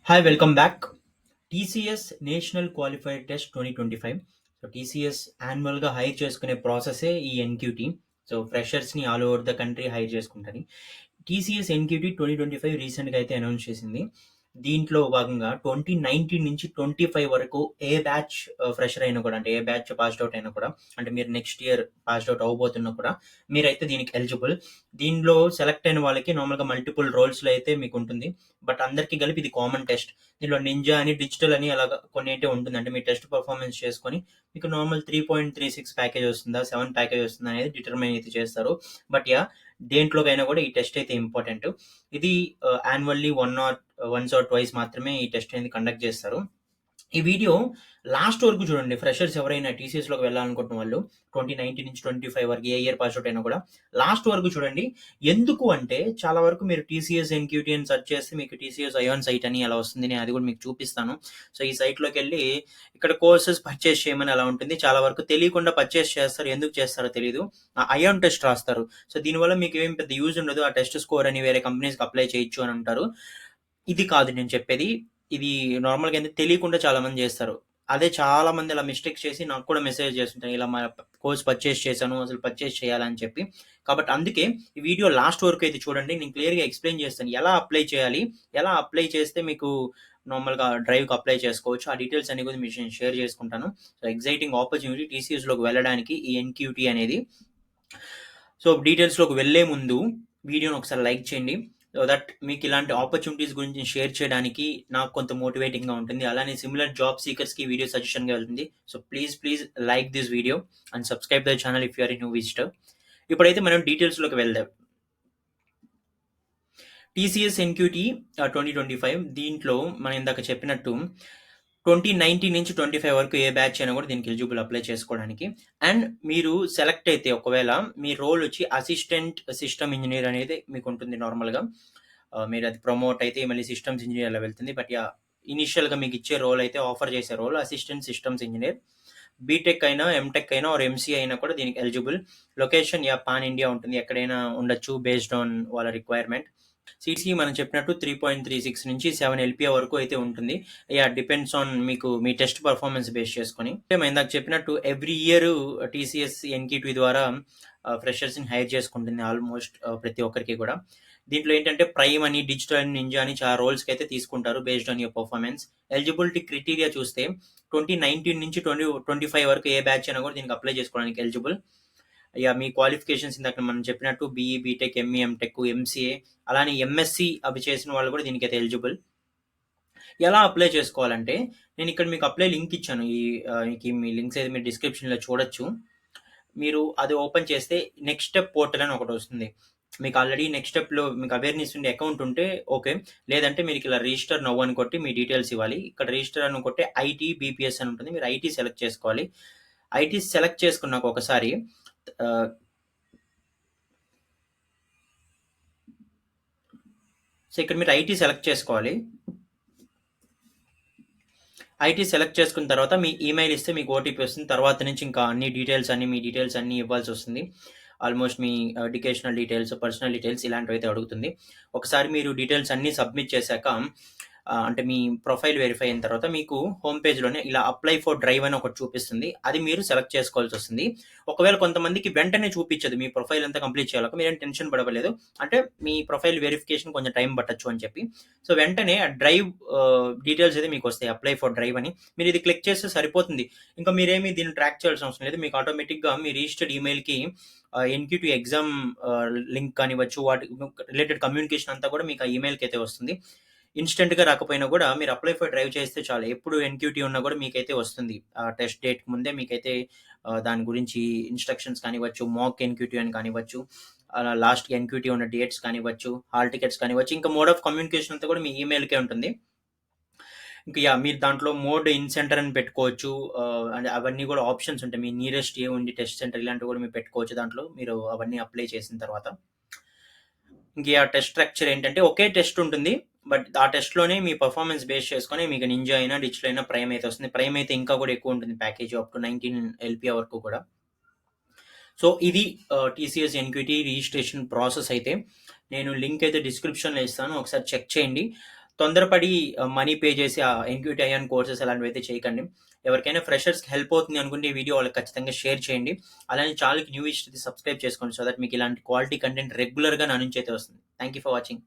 Hi, welcome back. TCS national qualified test 2025. So TCS యాన్యువల్గా hire చేసుకునే ప్రాసెసే ఈ ఎన్క్యూటీ. సో ఫ్రెషర్స్ని all over the country hire చేసుకుంటుంది. టీసీఎస్ ఎన్క్యూటీ 2025 రీసెంట్గా అయితే అనౌన్స్ చేసింది. దీంట్లో భాగంగా 2019 నుంచి 25 వరకు ఏ బ్యాచ్ ఫ్రెషర్ అయినా కూడా, అంటే ఏ బ్యాచ్ పాస్డ్ అవుట్ అయినా కూడా, అంటే మీరు నెక్స్ట్ ఇయర్ పాస్డ్ అవుట్ అవ్వబోతున్నా కూడా మీరైతే దీనికి ఎలిజిబుల్. దీనిలో సెలెక్ట్ అయిన వాళ్ళకి నార్మల్గా మల్టిపుల్ రోల్స్లో అయితే మీకు ఉంటుంది. బట్ అందరికీ కలిపి ఇది కామన్ టెస్ట్. దీనిలో నింజా అని, డిజిటల్ అని అలాగా కొన్ని అయితే ఉంటుంది. అంటే మీ టెస్ట్ పర్ఫార్మెన్స్ చేసుకొని మీకు నార్మల్ 3.36 ప్యాకేజ్ వస్తుందా, 7 ప్యాకేజ్ వస్తుందా అనేది డిటర్మైన్ అయితే చేస్తారు. బట్ యా, దేంట్లోకైనా కూడా ఈ టెస్ట్ అయితే ఇంపార్టెంట్. ఇది యాన్యువల్లీ వన్స్ ఆర్ ట్వైస్ మాత్రమే ఈ టెస్ట్ అనేది కండక్ట్ చేస్తారు. ఈ వీడియో లాస్ట్ వరకు చూడండి. ఫ్రెషర్స్ ఎవరైనా టీసీఎస్లోకి వెళ్ళాలనుకుంటున్న వాళ్ళు 2019 నుంచి 25 వరకు ఏ ఇయర్ పాస్ అవుట్ అయినా కూడా లాస్ట్ వరకు చూడండి. ఎందుకు అంటే చాలా వరకు మీరు టీసీఎస్ ఎన్క్యూటీ అని సెర్చ్ చేస్తే మీకు టీసీఎస్ అయాన్ సైట్ అని ఎలా వస్తుంది, నేను అది కూడా మీకు చూపిస్తాను. సో ఈ సైట్లోకి వెళ్ళి ఇక్కడ కోర్సెస్ పర్చేస్ చేయమని అలా ఉంటుంది. చాలా వరకు తెలియకుండా పర్చేస్ చేస్తారు. ఎందుకు చేస్తారో తెలియదు. అయాన్ టెస్ట్ రాస్తారు. సో దీనివల్ల మీకు ఏం పెద్ద యూజ్ ఉండదు. ఆ టెస్ట్ స్కోర్ అని వేరే కంపెనీస్కి అప్లై చేయొచ్చు అని అంటారు. ఇది కాదు నేను చెప్పేది. ఇది నార్మల్‌గా ఏంది తెలియకుండా చాలామంది చేస్తారు. అదే చాలామంది అలా మిస్టేక్స్ చేసి నాకు కూడా మెసేజ్ చేస్తుంటారు. ఇలా మా కోర్స్ పర్చేస్ చేశాను. అసలు పర్చేస్ చేయాలా అని చెప్పి. కాబట్టి అందుకే ఈ వీడియో లాస్ట్ వరకు అయితే చూడండి. నేను క్లియర్‌గా ఎక్స్‌ప్లెయిన్ చేస్తాను. ఎలా అప్లై చేయాలి? ఎలా అప్లై చేస్తే మీకు నార్మల్‌గా డ్రైవ్‌కి అప్లై చేసుకోవచ్చు. ఆ డీటెయిల్స్ అన్ని కూడా మీకు నేను షేర్ చేసుకుంటాను. సో ఎక్సైటింగ్ ఆపర్చునిటీ టీసీఎస్‌లోకి వెళ్ళడానికి ఈ ఎన్‌క్యూటీ అనేది. సో డీటెయిల్స్‌లోకి వెళ్ళే ముందు వీడియోని ఒకసారి లైక్ చేయండి. సో దట్ మీకు ఇలాంటి ఆపర్చునిటీస్ గురించి షేర్ చేయడానికి నాకు కొంత మోటివేటింగ్‌గా ఉంటుంది. అలానే సిమిలర్ జాబ్ సీకర్స్‌కి ఈ వీడియో సజెషన్‌గా వెళ్తుంది. So please like this video and subscribe the channel if you are a new visitor. ఇప్పుడైతే మనం డీటెయిల్స్‌లోకి వెళ్దాం. టీసీఎస్ ఎన్క్యూటీ 2025 దీంట్లో మనం ఇందాక చెప్పినట్టు 2019 నుంచి 25 వరకు ఏ బ్యాచ్ అయినా కూడా దీనికి ఎలిజిబుల్ అప్లై చేసుకోవడానికి. అండ్ మీరు సెలెక్ట్ అయితే ఒకవేళ మీ రోల్ వచ్చి అసిస్టెంట్ సిస్టమ్ ఇంజనీర్ అనేది మీకు ఉంటుంది నార్మల్గా. మీరు అది ప్రమోట్ అయితే మళ్ళీ సిస్టమ్స్ ఇంజనీర్ అలా వెళ్తుంది. బట్ యా, ఇనిషియల్గా మీకు ఇచ్చే రోల్ అయితే ఆఫర్ చేసే role assistant systems engineer. BTech అయినా, ఎంటెక్ అయినా ఆర్ ఎంసీఏ అయినా కూడా దీనికి ఎలిజిబుల్. లొకేషన్ యా పాన్ ఇండియా ఉంటుంది. ఎక్కడైనా ఉండొచ్చు బేస్డ్ ఆన్ వాళ్ళ రిక్వైర్మెంట్. సీట్స్‌కి మనం చెప్పినట్టు 3.36 నుంచి 7 ఎల్‌పీఏ వరకు అయితే ఉంటుంది. యాహ్! డిపెండ్స్ ఆన్ మీకు మీ టెస్ట్ పర్ఫార్మెన్స్ బేస్ చేసుకొని. మేము ఇందాక చెప్పినట్టు ఎవ్రీ ఇయర్ టీసీఎస్ ఎన్‌క్యూటీ ద్వారా ఫ్రెషర్స్‌ని హైర్ చేసుకుంటుంది ఆల్మోస్ట్ ప్రతి ఒక్కరికి కూడా. దీంట్లో ఏంటంటే ప్రైమ్ అని, డిజిటల్ అని, నింజా అని చాలా రోల్స్‌కి అయితే తీసుకుంటారు based on your performance. Eligibility criteria చూస్తే 2019 నుంచి 2025 వరకు ఏ బ్యాచ్ అయినా కూడా దీనికి అప్లై చేసుకోవడానికి ఎలిజిబుల్. మీ క్వాలిఫికేషన్స్ ఇందాక మనం చెప్పినట్టు BE, BTech, ME, MTech, MCA అలానే ఎంఎస్సి అవి చేసిన వాళ్ళు కూడా దీనికైతే ఎలిజిబుల్. ఎలా అప్లై చేసుకోవాలంటే నేను ఇక్కడ మీకు అప్లై లింక్ ఇచ్చాను. మీ లింక్స్ అయితే మీరు డిస్క్రిప్షన్‌లో చూడొచ్చు. మీరు అది ఓపెన్ చేస్తే నెక్స్ట్ స్టెప్ పోర్టల్ అని ఒకటి వస్తుంది. మీకు ఆల్రెడీ నెక్స్ట్ స్టెప్‌లో మీకు అవేర్‌నెస్ ఉండే అకౌంట్ ఉంటే ఓకే. లేదంటే మీరు ఇలా రిజిస్టర్ నౌ అని కొట్టి మీ డీటెయిల్స్ ఇవ్వాలి. ఇక్కడ రిజిస్టర్ అని కొట్టి ఐటీ, బీపీఎస్ అని ఉంటుంది. మీరు ఐటీ సెలెక్ట్ చేసుకోవాలి. ఐటీ సెలెక్ట్ చేసుకున్నాక ఒకసారి ఆహ్, సో ఇక్కడ మీరు ఐటీ సెలెక్ట్ చేసుకోవాలి. ఐటీ సెలెక్ట్ చేసుకున్న తర్వాత మీ ఈమెయిల్ ఇస్తే మీకు ఓటీపీ వస్తుంది. తర్వాత నుంచి ఇంకా మీ డీటెయిల్స్ అన్నీ ఇవ్వాల్సి వస్తుంది. ఆల్మోస్ట్ మీ ఎడ్యుకేషనల్ డీటెయిల్స్, పర్సనల్ డీటెయిల్స్ ఇలాంటివైతే అడుగుతుంది. ఒకసారి మీరు డీటెయిల్స్ అన్నీ సబ్మిట్ చేశాక అంటే మీ ప్రొఫైల్ వెరిఫై అయిన తర్వాత మీకు హోమ్ పేజ్‌లోనే ఇలా అప్లై ఫర్ డ్రైవ్ అని ఒకటి చూపిస్తుంది. అది మీరు సెలెక్ట్ చేసుకోవాల్సి వస్తుంది. ఒకవేళ కొంతమందికి వెంటనే చూపించదు మీ ప్రొఫైల్ అంతా కంప్లీట్ చేయాక మీరేం టెన్షన్ పడవలేదు. అంటే మీ ప్రొఫైల్ వెరిఫికేషన్ కొంచెం టైం పట్టొచ్చు అని చెప్పి. సో వెంటనే ఆ డ్రైవ్ డీటెయిల్స్ అయితే మీకు వస్తాయి. అప్లై ఫర్ డ్రైవ్ అని. మీరు ఇది క్లిక్ చేస్తే సరిపోతుంది. ఇంకా మీరేమి దీన్ని ట్రాక్ చేయాల్సిన అవసరం లేదు. మీకు ఆటోమేటిక్‌గా మీ రిజిస్టర్డ్ ఈమెయిల్‌కి ఎన్‌క్యూటీ ఎగ్జామ్ లింక్ కానివ్వచ్చు, వాటి రిలేటెడ్ కమ్యూనికేషన్ అంతా కూడా మీకు ఆ ఈమెయిల్‌కి అయితే వస్తుంది. ఇన్‌స్టంట్‌గా రాకపోయినా కూడా మీరు అప్లై ఫర్ డ్రైవ్ చేస్తే చాలు. ఎప్పుడు ఎన్‌క్యూటీ ఉన్నా కూడా మీకైతే వస్తుంది. ఆ టెస్ట్ డేట్‌కి ముందే మీకైతే దాని గురించి ఇన్‌స్ట్రక్షన్స్ కానివ్వచ్చు, మాక్ ఎన్‌క్యూటీ అని కానివ్వచ్చు, అలా లాస్ట్ ఎన్‌క్యూటీ ఉన్న డేట్స్ కానివ్వచ్చు, హాల్ టికెట్స్ కానివ్వచ్చు, ఇంకా మోడ్ ఆఫ్ కమ్యూనికేషన్ అంతా కూడా మీ ఈమెయిల్‌కే ఉంటుంది. ఇంక యాహ్! మీరు దాంట్లో మోడ్ ఇన్ సెంటర్ అని పెట్టుకోవచ్చు. అండ్ అవన్నీ కూడా ఆప్షన్స్ ఉంటాయి. మీ నియరెస్ట్ ఏ ఉంది టెస్ట్ సెంటర్ ఇలాంటివి కూడా మీరు పెట్టుకోవచ్చు దాంట్లో. మీరు అవన్నీ అప్లై చేసిన తర్వాత. ఇంక ఆ టెస్ట్ స్ట్రక్చర్ ఏంటంటే ఒకే టెస్ట్ ఉంటుంది. బట్ ఆ టెస్ట్‌లోనే మీ పర్ఫార్మెన్స్ బేస్ చేసుకొని మీకు నింజా అయినా, డిజిటల్ అయినా ప్రైమ్ అయితే వస్తుంది. ప్రైమ్ అయితే ఇంకా కూడా ఎక్కువ ఉంటుంది ప్యాకేజ్ అప్ టు 19 ఎల్‌పీఏ వరకు కూడా. సో ఇది టీసీఎస్ ఎన్‌క్యూటీ రిజిస్ట్రేషన్ ప్రాసెస్ అయితే. నేను లింక్ అయితే డిస్క్రిప్షన్‌లో ఇస్తాను. ఒకసారి చెక్ చేయండి. తొందరపడి మనీ పే చేసి ఎన్క్యూటీ అయ్యాన్ కోర్సెస్ అలాంటివి అయితే చేయకండి. ఎవరికైనా ఫ్రెషర్స్కి హెల్ప్ అవుతుంది అనుకుంటే ఈ వీడియో వాళ్ళకి ఖచ్చితంగా షేర్ చేయండి. అలానే ఛానల్కి న్యూ ఇష్ట సబ్స్క్రైబ్ చేసుకోండి సో దట్ మీకు ఇలాంటి క్వాలిటీ కంటెంట్ రెగ్యులర్గా నా నుంచి అయితే వస్తుంది. Thank you for watching.